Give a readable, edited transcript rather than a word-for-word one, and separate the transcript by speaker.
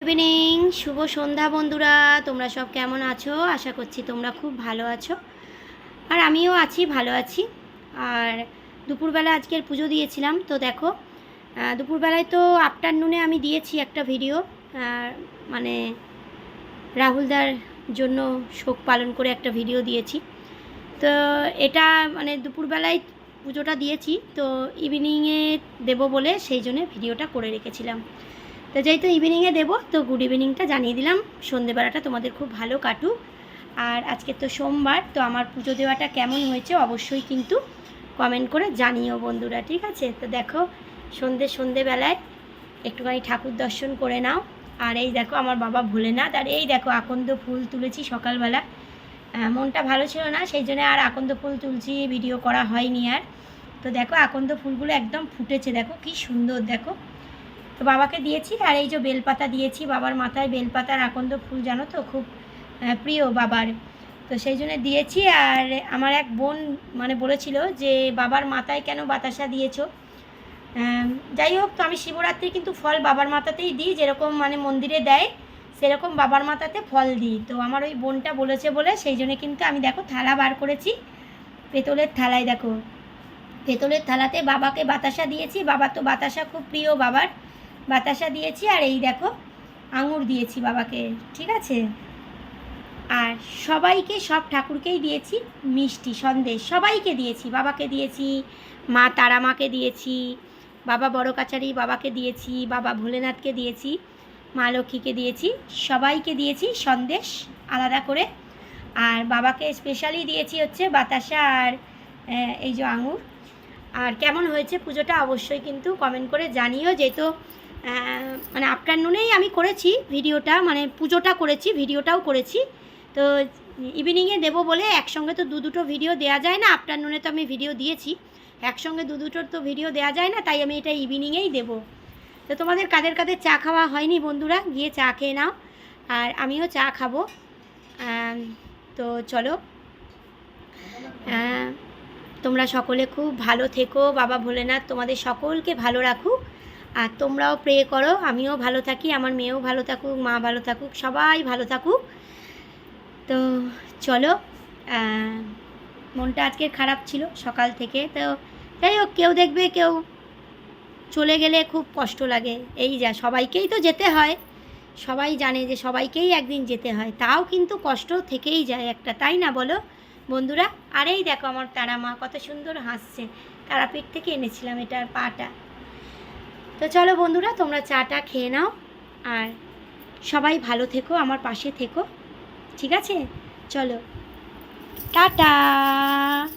Speaker 1: Evening, শুভ সন্ধ্যা বন্ধুরা। তোমরা সব কেমন আছো? আশা করছি তোমরা খুব ভালো আছো, আর আমিও আছি, ভালো আছি। আর দুপুরবেলা আজকের পুজো দিয়েছিলাম, তো দেখো দুপুরবেলায় তো আফটারনুনে আমি দিয়েছি একটা ভিডিও, মানে রাহুলদার জন্য শোক পালন করে একটা ভিডিও দিয়েছি। তো এটা মানে দুপুরবেলায় পুজোটা দিয়েছি, তো ইভিনিংয়ে দেবো বলে সেই জন্য ভিডিওটা করে রেখেছিলাম। তো যেহেতু ইভিনিংয়ে দেবো, তো গুড ইভিনিংটা জানিয়ে দিলাম। সন্ধেবেলাটা তোমাদের খুব ভালো কাটুক। আর আজকে তো সোমবার, তো আমার পুজো দেওয়াটা কেমন হয়েছে অবশ্যই কিন্তু কমেন্ট করে জানিও বন্ধুরা, ঠিক আছে? তো দেখো সন্ধেবেলায় একটুখানি ঠাকুর দর্শন করে নাও। আর এই দেখো আমার বাবা ভোলেনাথ, আর এই দেখো আকন্দ ফুল তুলেছি সকালবেলা। মনটা ভালো ছিল না, সেই জন্য আর আকন্দ ফুল তুলছি, ভিডিও করা হয়নি আর। তো দেখো আকন্দ ফুলগুলো একদম ফুটেছে, দেখো কি সুন্দর, দেখো। তো বাবাকে দিয়েছি, আর এই যে বেলপাতা দিয়েছি, বাবার মাথায় বেলপাতার আকন্দ ফুল জানো তো খুব প্রিয় বাবার, তো সেই জন্য দিয়েছি। আর আমার এক বোন মানে বলেছিল যে বাবার মাথায় কেন বাতাসা দিয়েছো। যাই হোক, তো আমি শিবরাত্রি কিন্তু ফল বাবার মাথাতেই দিই, যেরকম মানে মন্দিরে দেয় সেরকম বাবার মাথাতে ফল দিই। তো আমার ওই বোনটা বলেছে বলে সেই জন্য কিন্তু আমি দেখো থালা বার করেছি, পেতলের থালায়, দেখো পেতলের থালাতে বাবাকে বাতাসা দিয়েছি। বাবা তো বাতাসা খুব প্রিয় বাবার, বাতাসা দিয়েছি। আর এই দেখো আঙুর দিয়েছি বাবাকে, ঠিক আছে? আর সবাইকে, সব ঠাকুরকেই দিয়েছি মিষ্টি সন্দেশ, সবাইকে দিয়েছি, বাবাকে দিয়েছি, মা তারা মাকে দিয়েছি, বাবা বড় কাচারি বাবাকে দিয়েছি, বাবা ভোলেনাথকে দিয়েছি, মা লক্ষ্মীকে দিয়েছি, সবাইকে দিয়েছি সন্দেশ আলাদা করে। আর বাবাকে স্পেশালি দিয়েছি হচ্ছে বাতাসা আর এই যে আঙুর। আর কেমন হয়েছে পুজোটা অবশ্যই কিন্তু কমেন্ট করে জানিও। যেহেতু মানে আফটারনুনেই আমি করেছি ভিডিওটা, মানে পুজোটা করেছি, ভিডিওটাও করেছি। তো ইভিনিংয়ে দেবো বলে একসঙ্গে তো দুটো ভিডিও দেওয়া যায় না। আফটারনুনে তো আমি ভিডিও দিয়েছি, একসঙ্গে দুটোর তো ভিডিও দেওয়া যায় না, তাই আমি এটা ইভিনিংয়েই দেবো। তো তোমাদের কাদের কাদের চা খাওয়া হয়নি বন্ধুরা, গিয়ে চা খেয়ে নাও, আর আমিও চা খাবো। তো চলো, তোমরা সকলে খুব ভালো থেকো, বাবা ভোলেনাথ তোমাদের সকলকে ভালো রাখুক। আর তোমরাও প্রে করো আমিও ভালো থাকি, আমার মেয়েও ভালো থাকুক, মা ভালো থাকুক, সবাই ভালো থাকুক। তো চলো, মনটা আজকে খারাপ ছিল সকাল থেকে। তো যাই হোক, কেউ দেখবে কেউ চলে গেলে খুব কষ্ট লাগে, এই যা সবাইকেই তো যেতে হয়, সবাই জানে যে সবাইকেই একদিন যেতে হয়, তাও কিন্তু কষ্ট থেকেই যায় একটা, তাই না বলো বন্ধুরা? আর এই দেখো আমার তারা মা কত সুন্দর হাসছে, তারাপীঠ থেকে এনেছিলাম এটার পাটা। তো চলো বন্ধুরা, তোমরা চাটা খেয়ে নাও, আর সবাই ভালো থেকো, আমার পাশে থেকো, ঠিক আছে? চলো, টাটা।